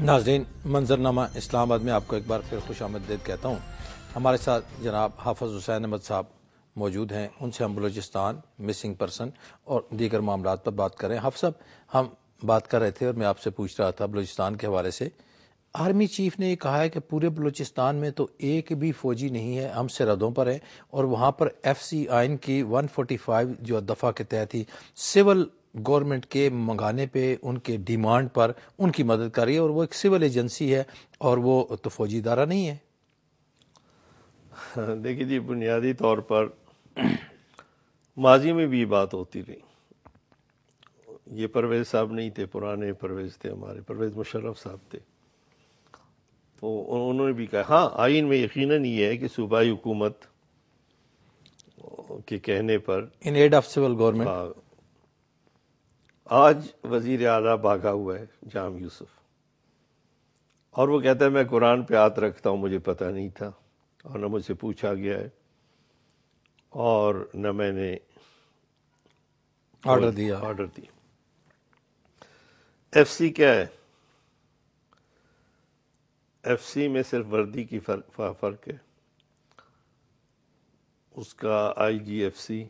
ناظرین، منظرنامہ اسلام آباد میں آپ کو ایک بار پھر خوش آمدید کہتا ہوں۔ ہمارے ساتھ جناب حافظ حسین احمد صاحب موجود ہیں، ان سے ہم بلوچستان، مسنگ پرسن اور دیگر معاملات پر بات کر رہے ہیں۔ حافظ صاحب، ہم بات کر رہے تھے اور میں آپ سے پوچھ رہا تھا بلوچستان کے حوالے سے، آرمی چیف نے یہ کہا ہے کہ پورے بلوچستان میں تو ایک بھی فوجی نہیں ہے، ہم سرحدوں پر ہیں، اور وہاں پر ایف سی آئین کی 145 جو دفعہ کے تحت ہی سول گورنمنٹ کے منگانے پہ، ان کے ڈیمانڈ پر ان کی مدد کر رہی ہے، اور وہ ایک سول ایجنسی ہے اور وہ تو فوجی ادارہ نہیں ہے۔ دیکھیے جی، بنیادی طور پر ماضی میں بھی یہ بات ہوتی رہی۔ یہ پرویز صاحب نہیں تھے، پرانے پرویز تھے، ہمارے پرویز مشرف صاحب تھے، تو انہوں نے بھی کہا ہاں آئین میں یقیناً یہ ہے کہ صوبائی حکومت کے کہنے پر ان ایڈ آف سول گورنمنٹ۔ آج وزیر اعلیٰ بھاگا ہوا ہے جام یوسف، اور وہ کہتا ہے میں قرآن پہ ہاتھ رکھتا ہوں، مجھے پتہ نہیں تھا اور نہ مجھ سے پوچھا گیا ہے اور نہ میں نے آرڈر دیا۔ ایف سی کیا ہے؟ ایف سی میں صرف وردی کی فرق ہے، اس کا I G F C,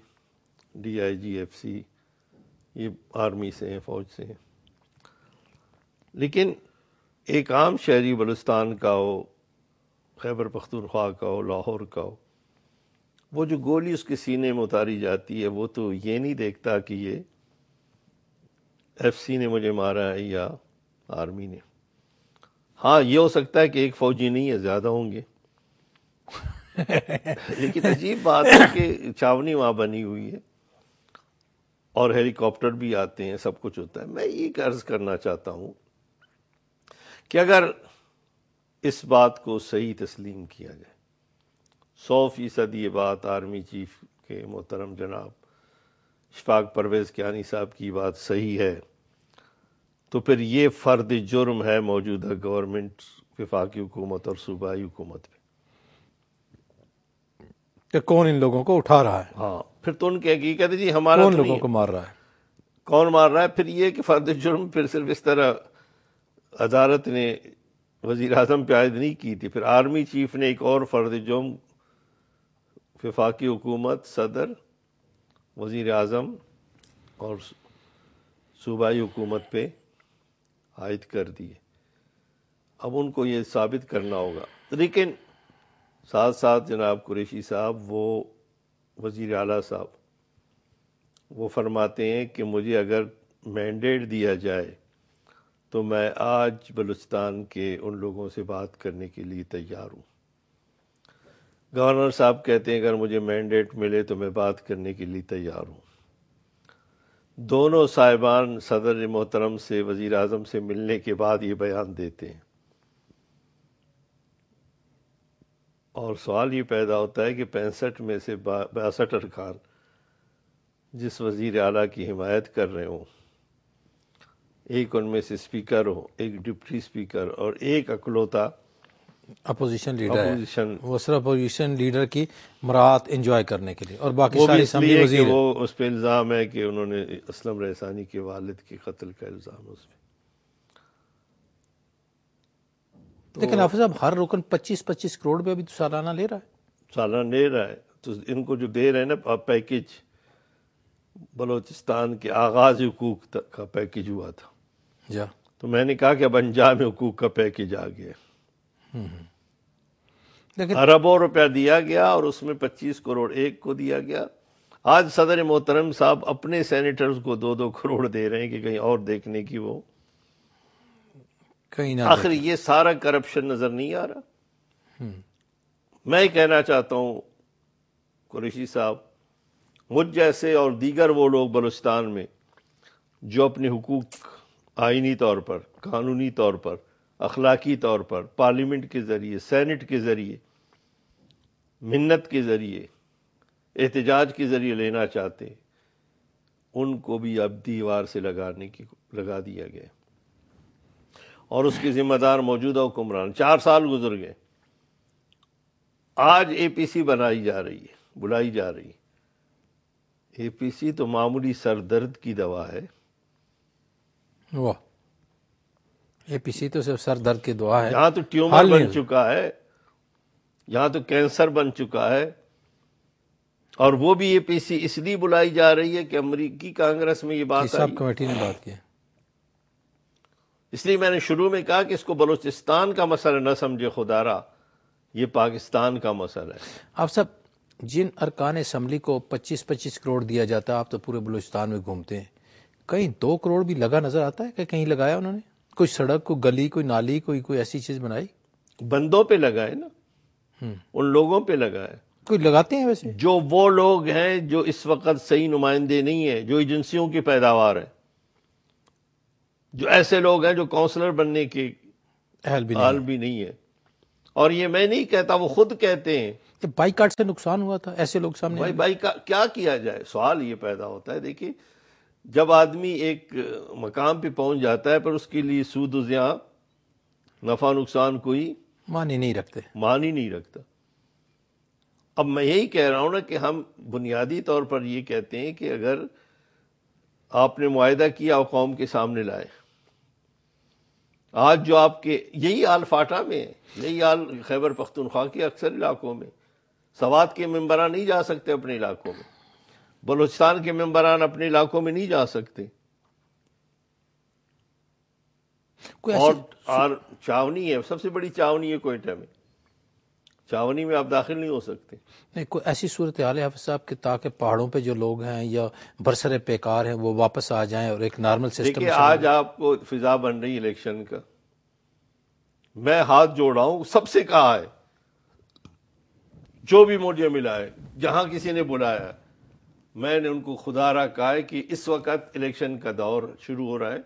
D I G F C, یہ آرمی سے ہیں، فوج سے ہیں۔ لیکن ایک عام شہری بلوچستان کا ہو، خیبر پختونخوا کا ہو، لاہور کا ہو، وہ جو گولی اس کے سینے میں اتاری جاتی ہے، وہ تو یہ نہیں دیکھتا کہ یہ ایف سی نے مجھے مارا ہے یا آرمی نے۔ ہاں یہ ہو سکتا ہے کہ ایک فوجی نہیں ہے، زیادہ ہوں گے، لیکن عجیب بات ہے کہ چھاونی وہاں بنی ہوئی ہے اور ہیلی کاپٹر بھی آتے ہیں، سب کچھ ہوتا ہے۔ میں یہ عرض کرنا چاہتا ہوں کہ اگر اس بات کو صحیح تسلیم کیا جائے، 100% یہ بات آرمی چیف کے محترم جناب اشفاق پرویز کیانی صاحب کی بات صحیح ہے، تو پھر یہ فرد جرم ہے موجودہ گورنمنٹ، وفاقی حکومت اور صوبائی حکومت پہ کہ کون ان لوگوں کو اٹھا رہا ہے، ہاں پھر تو ان کے کہتے جی ہمارا کون تو لوگوں نہیں کو ہے، مار رہا ہے۔ کون مار رہا ہے؟ پھر یہ کہ فرد جرم پھر صرف اس طرح عدالت نے وزیر اعظم پہ عائد نہیں کی تھی، پھر آرمی چیف نے ایک اور فرد جرم وفاقی حکومت، صدر، وزیر اعظم اور صوبائی حکومت پہ عائد کر دیے۔ اب ان کو یہ ثابت کرنا ہوگا، لیکن ساتھ ساتھ جناب قریشی صاحب، وہ وزیر اعلیٰ صاحب، وہ فرماتے ہیں کہ مجھے اگر مینڈیٹ دیا جائے تو میں آج بلوچستان کے ان لوگوں سے بات کرنے کے لیے تیار ہوں۔ گورنر صاحب کہتے ہیں اگر مجھے مینڈیٹ ملے تو میں بات کرنے کے لیے تیار ہوں۔ دونوں صاحبان صدر محترم سے، وزیر اعظم سے ملنے کے بعد یہ بیان دیتے ہیں، اور سوال یہ پیدا ہوتا ہے کہ 65 میں سے 62 ارکان جس وزیر اعلیٰ کی حمایت کر رہے ہوں، ایک ان میں سے اسپیکر ہو، ایک ڈپٹی اسپیکر اور ایک اکلوتا اپوزیشن لیڈر ہے، اپوزیشن، وہ صرف اپوزیشن لیڈر کی مراعات انجوائے کرنے کے لیے، اور باقی وہ بھی ساری اس اسمبلی لیے کہ وزیر ہیں۔ وہ اس پہ الزام ہے کہ انہوں نے اسلم رحسانی کے والد کے قتل کا الزام ہے اس پہ۔ لیکن حافظ صاحب، ہر رکن 25 کروڑ روپے بھی تو سالانہ لے رہا ہے۔ سالانہ لے رہا ہے، تو ان کو جو دے رہے ہیں نا پیکج، بلوچستان کے آغاز حقوق تک کا پیکج ہوا تھا، جا تو میں نے کہا کہ اب انجام حقوق کا پیکج آ گیا، لیکن اربوں روپیہ دیا گیا اور اس میں 25 کروڑ ایک کو دیا گیا۔ آج صدر محترم صاحب اپنے سینیٹرز کو 2-2 کروڑ دے رہے ہیں کہ کہیں اور دیکھنے کی وہ، کہیں نہ آخر دیکھیں۔ یہ سارا کرپشن نظر نہیں آ رہا؟ میں یہ کہنا چاہتا ہوں قریشی صاحب، مجھ جیسے اور دیگر وہ لوگ بلوچستان میں جو اپنے حقوق آئینی طور پر، قانونی طور پر، اخلاقی طور پر، پارلیمنٹ کے ذریعے، سینٹ کے ذریعے، منت کے ذریعے، احتجاج کے ذریعے لینا چاہتے، ان کو بھی اب دیوار سے لگا دیا گیا، اور اس کے ذمہ دار موجودہ حکمران۔ 4 سال گزر گئے، آج اے پی سی بلائی جا رہی ہے۔ اے پی سی تو معمولی سر درد کی دوا ہے، واہ، اے پی سی تو صرف سر درد کی دعا ہے، یہاں تو ٹیومر بن چکا ہے، یہاں تو کینسر بن چکا ہے، اور وہ بھی اے پی سی اس لیے بلائی جا رہی ہے کہ امریکی کانگریس میں یہ بات آئی، سب کمیٹی نے بات کی۔ اس لیے میں نے شروع میں کہا کہ اس کو بلوچستان کا مسئلہ نہ سمجھے خدا را، یہ پاکستان کا مسئلہ ہے۔ آپ سب جن ارکان اسمبلی کو 25-25 کروڑ دیا جاتا ہے، آپ تو پورے بلوچستان میں گھومتے ہیں، کہیں 2 کروڑ بھی لگا نظر آتا ہے کہ کہیں لگایا انہوں نے؟ کوئی سڑک، کوئی گلی، کوئی نالی، کوئی ایسی چیز بنائی؟ بندوں پہ لگا ہے نا، ان لوگوں پہ لگا ہے کوئی لگاتے ہیں ویسے؟ جو وہ لوگ ہیں جو اس وقت صحیح نمائندے نہیں ہیں، جو ایجنسیوں کی پیداوار ہے، جو ایسے لوگ ہیں جو کونسلر بننے کے اہل بھی حال نہیں بھی نہیں ہے۔ اور یہ میں نہیں کہتا، وہ خود کہتے ہیں۔ ہے۔ بائیکاٹ سے نقصان ہوا تھا، ایسے لوگ سامنے آئے۔ بھائی کیا کیا جائے؟ سوال یہ پیدا ہوتا ہے، دیکھیے جب آدمی ایک مقام پہ پہنچ جاتا ہے پر اس کے لیے سود و زیاں، نفع نقصان کوئی معنی نہیں رکھتے۔ معنی نہیں رکھتا۔ اب میں یہی کہہ رہا ہوں نا کہ ہم بنیادی طور پر یہ کہتے ہیں کہ اگر آپ نے معاہدہ کیا، قوم کے سامنے لائے۔ آج جو آپ کے یہی حال فاٹا میں ہے، یہی حال خیبر پختونخوا کے اکثر علاقوں میں، سوات کے ممبران نہیں جا سکتے اپنے علاقوں میں، بلوچستان کے ممبران اپنے علاقوں میں نہیں جا سکتے، اور چاونی ہے، سب سے بڑی چاونی ہے کوئٹہ میں، چاونی میں آپ داخل نہیں ہو سکتے۔ نہیں، کوئی ایسی صورتحال ہے حافظ صاحب کہ تاکہ پہاڑوں پہ جو لوگ ہیں یا برسر پیکار ہیں وہ واپس آ جائیں اور ایک نارمل سسٹم؟ دیکھیں آج آپ کو فضا بن رہی الیکشن کا، میں ہاتھ جوڑ رہا ہوں، سب سے کہا ہے، جو بھی مجھے ملا ہے، جہاں کسی نے بلایا، میں نے ان کو خدا را کہا ہے کہ اس وقت الیکشن کا دور شروع ہو رہا ہے،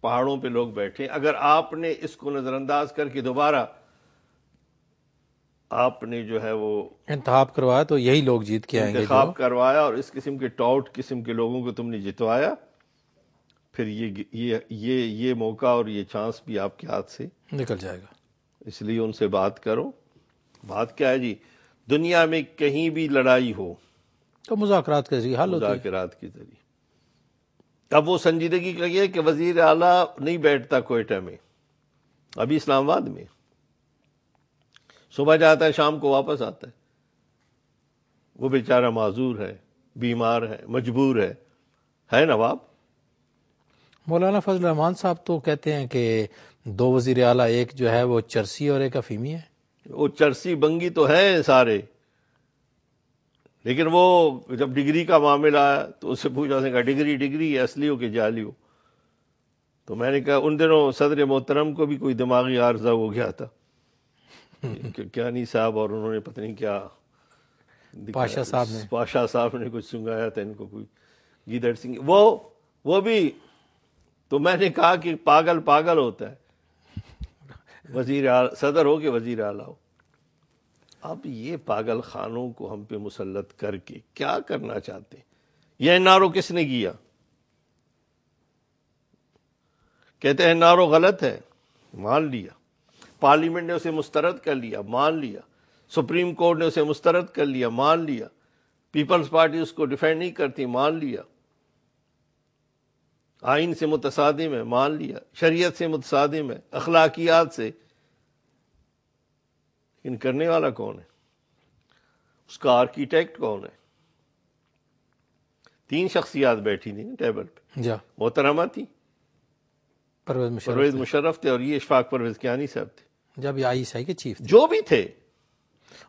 پہاڑوں پہ لوگ بیٹھے، اگر آپ نے اس کو نظر انداز کر کے دوبارہ آپ نے جو ہے وہ انتخاب کروایا تو یہی لوگ جیت کے آئیں گے۔ انتخاب کروایا اور اس قسم کے ٹاؤٹ قسم کے لوگوں کو تم نے جتوایا، پھر یہ موقع اور یہ چانس بھی آپ کے ہاتھ سے نکل جائے گا۔ اس لیے ان سے بات کرو۔ بات کیا ہے جی؟ دنیا میں کہیں بھی لڑائی ہو تو مذاکرات کے ذریعے حل ہوتی ہے۔ مذاکرات کے ذریعے۔ اب وہ سنجیدگی کا یہ کہ وزیر اعلیٰ نہیں بیٹھتا کوئٹہ میں، ابھی اسلام آباد میں، صبح جاتا ہے شام کو واپس آتا ہے، وہ بیچارہ معذور ہے، بیمار ہے، مجبور ہے نواب۔ مولانا فضل الرحمان صاحب تو کہتے ہیں کہ 2 وزیر اعلیٰ، ایک جو ہے وہ چرسی اور ایک افیمی ہے۔ وہ چرسی بنگی تو ہیں سارے، لیکن وہ جب ڈگری کا معاملہ آیا تو اس سے پوچھا، اس نے کہا ڈگری ہے، اصلی ہو کہ جعلی ہو؟ تو میں نے کہا ان دنوں صدر محترم کو بھی کوئی دماغی عارضہ ہو گیا تھا، کیانی صاحب، اور انہوں نے پتہ نہیں کیا پاشا صاحب نے کچھ سنگایا تھا ان کو، کوئی گیدڑ سنگھ، وہ بھی۔ تو میں نے کہا کہ پاگل ہوتا ہے، صدر ہو کہ وزیر اعلیٰ ہو۔ اب یہ پاگل خانوں کو ہم پہ مسلط کر کے کیا کرنا چاہتے ہیں؟ یہ این آر او کس نے کیا؟ کہتے ہیں این آر او غلط ہے، مان لیا، پارلیمنٹ نے اسے مسترد کر لیا، مان لیا، سپریم کورٹ نے اسے مسترد کر لیا، مان لیا، پیپلز پارٹی اس کو ڈیفینڈ نہیں کرتی، مان لیا، آئین سے متصادم ہے، مان لیا، شریعت سے متصادم ہے، اخلاقیات سے، لیکن کرنے والا کون ہے؟ اس کا آرکیٹیکٹ کون ہے؟ 3 شخصیات بیٹھی تھیں ٹیبل پہ، جا محترمہ تھی، پرویز مشرف تھے، اور یہ اشفاق پرویز کیانی صاحب تھے، جب یہ ISI کے چیف تھے، جو بھی تھے۔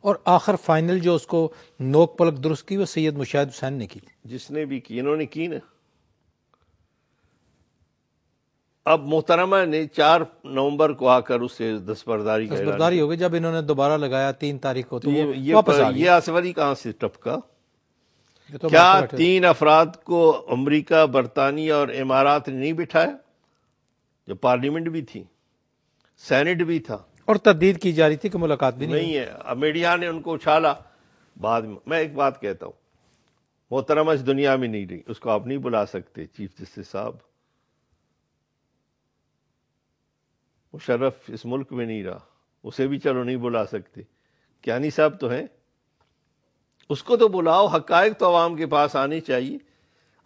اور آخر فائنل جو اس کو نوک پلک درست کی وہ سید مشاہد حسین نے کی تھی۔ جس نے بھی کی، انہوں نے کی نا۔ اب محترمہ نے 4 نومبر کو آ کر اسے دستبرداری کا اعلان دستبرداری ہو گئی، جب انہوں نے دوبارہ لگایا 3 تاریخ کو تو وہ یہ واپس آ گئی۔ یہ آصفری کہاں سے ٹپکا؟ یہ تو کیا بیٹھے 3 افراد کو امریکہ، برطانیہ اور امارات نے نہیں بٹھایا؟ جو پارلیمنٹ بھی تھی، سینٹ بھی تھا، اور تردید کی جا رہی تھی کہ ملاقات بھی نہیں ہے۔ اب میڈیا نے ان کو اچھالا بعد میں ایک بات کہتا ہوں، محترمہ اس دنیا میں نہیں رہی، اس کو آپ نہیں بلا سکتے چیف جسٹس صاحب۔ مشرف اس ملک میں نہیں رہا، اسے بھی چلو نہیں بلا سکتے، کیانی صاحب تو ہیں، اس کو تو بلاؤ، حقائق تو عوام کے پاس آنے چاہیے۔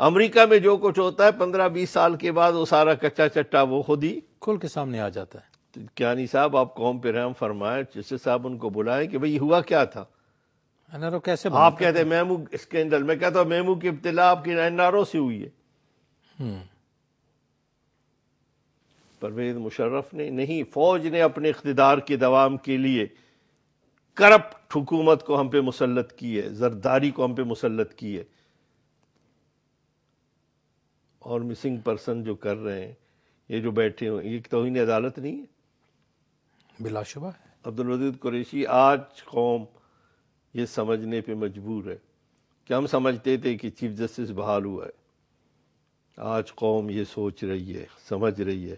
امریکہ میں جو کچھ ہوتا ہے 15-20 سال کے بعد وہ سارا کچا چٹا وہ خود ہی کھل کے سامنے آ جاتا ہے. تو کیانی صاحب آپ قوم پہ رحم فرمائیں، جسٹس صاحب ان کو بلائیں کہ بھئی ہوا کیا تھا. این آر او کیسے آپ کہتے ہیں میمو اسکینڈل، میں کہتا ہوں میمو کی ابتلا آپ کی این آر او سے ہوئی ہے. پرویز مشرف نے نہیں، فوج نے اپنے اقتدار کے دوام کے لیے کرپٹ حکومت کو ہم پہ مسلط کی ہے، زرداری کو ہم پہ مسلط کی ہے. اور مسنگ پرسن جو کر رہے ہیں، یہ جو بیٹھے ہوئے، یہ توہین عدالت نہیں ہے؟ بلا شبہ ہے. عبدالودود قریشی، آج قوم یہ سمجھنے پہ مجبور ہے کہ ہم سمجھتے تھے کہ چیف جسٹس بحال ہوا ہے. آج قوم یہ سوچ رہی ہے، سمجھ رہی ہے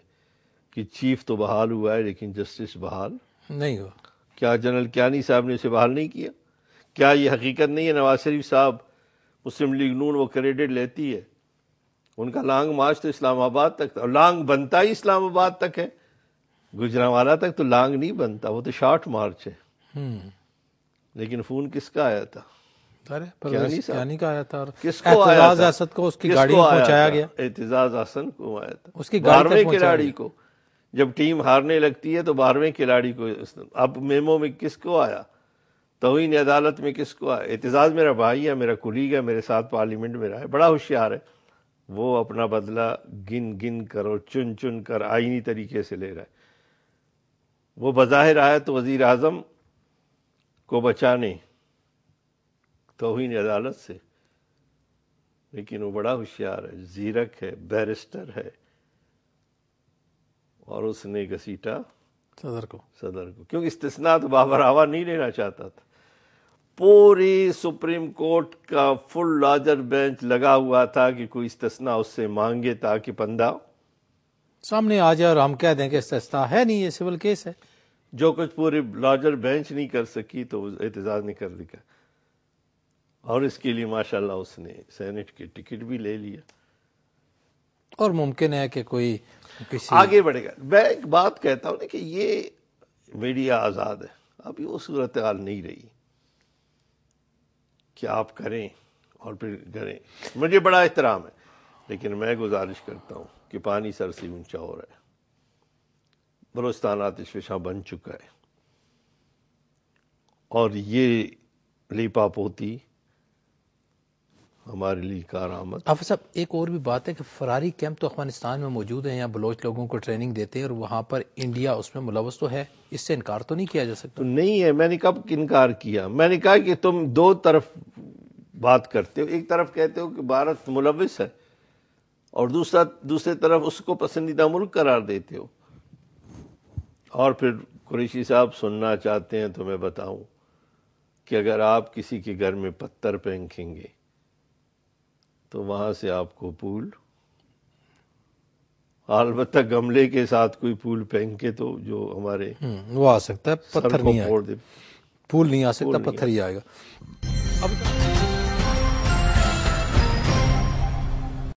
کہ چیف تو بحال ہوا ہے لیکن جسٹس بحال نہیں ہوا. کیا جنرل کیانی صاحب نے اسے بحال نہیں کیا؟ کیا یہ حقیقت نہیں ہے نواز شریف صاحب مسلم لیگ نون وہ کریڈٹ لیتی ہے؟ ان کا لانگ مارچ تو اسلام آباد تک تھا، اور لانگ بنتا ہی اسلام آباد تک ہے. گجرانوالہ تک تو لانگ نہیں بنتا، وہ تو شارٹ مارچ ہے. لیکن فون کس کا آیا تھا؟ کیانی کا آیا تھا. اور کس کو آیا اعتزاز تھا؟ اسد کو اس کی کس گاڑی کو میں آیا پہنچایا تھا؟ گیا. اعتزاز حسن کو آیا تھا، اس کی گاڑی تک 12ویں پہنچایا کھلاڑی گیا. کو. جب ٹیم ہارنے لگتی ہے تو 12ویں کھلاڑی کو. اب میمو میں کس کو آیا؟ توہین عدالت میں کس کو آیا؟ اعتزاز میرا بھائی ہے، میرا کولیگ ہے، میرے ساتھ پارلیمنٹ میں رہا ہے، بڑا ہوشیار ہے. وہ اپنا بدلہ گن گن کر اور چن چن کر آئینی طریقے سے لے رہا ہے. وہ بظاہر آیا تو وزیر اعظم کو بچانے توہین عدالت سے، لیکن وہ بڑا ہوشیار ہے، زیرک ہے، بیرسٹر ہے، اور اس نے گھسیٹا صدر کو. کیونکہ استثناء تو بابر آوا نہیں لینا چاہتا تھا. پوری سپریم کورٹ کا فل لارجر بینچ لگا ہوا تھا کہ کوئی استثناء اس سے مانگے تاکہ بندہ سامنے آ جائے اور ہم کہہ دیں کہ استثناء ہے نہیں، یہ سول کیس ہے. جو کچھ پوری لارجر بینچ نہیں کر سکی تو اعتزاز نے کر دیا. اور اس کے لیے ماشاءاللہ اس نے سینٹ کی ٹکٹ بھی لے لیا. اور ممکن ہے کہ کوئی کسی آگے بڑھے گا. میں ایک بات کہتا ہوں کہ یہ میڈیا آزاد ہے، ابھی وہ صورتحال نہیں رہی کہ آپ کریں اور پھر کریں. مجھے بڑا احترام ہے، لیکن میں گزارش کرتا ہوں کہ پانی سر سے اونچا ہو رہا ہے. بلوچستان آتش فشاں بن چکا ہے، اور یہ لیپا پوتی ہمارے لیے کارآمد. حافظ صاحب ایک اور بھی بات ہے کہ فراری کیمپ تو افغانستان میں موجود ہیں، یہاں بلوچ لوگوں کو ٹریننگ دیتے ہیں، اور وہاں پر انڈیا اس میں ملوث تو ہے، اس سے انکار تو نہیں کیا جا سکتا. تو نہیں ہے. میں نے کب انکار کیا؟ میں نے کہا کہ تم دو طرف بات کرتے ہو. ایک طرف کہتے ہو کہ بھارت ملوث ہے، اور دوسری طرف اس کو پسندیدہ ملک قرار دیتے ہو. اور پھر قریشی صاحب سننا چاہتے ہیں تو میں بتاؤں کہ اگر آپ کسی کے گھر میں پتھر پھینکیں گے تو وہاں سے آپ کو پھول، البتہ گملے کے ساتھ کوئی پھول پھینکے تو جو ہمارے وہ آ سکتا ہے، پتھر نہیں آئے گا، پھوڑ دے. پھول نہیں آ سکتا، پتھر ہی آئے گا. اب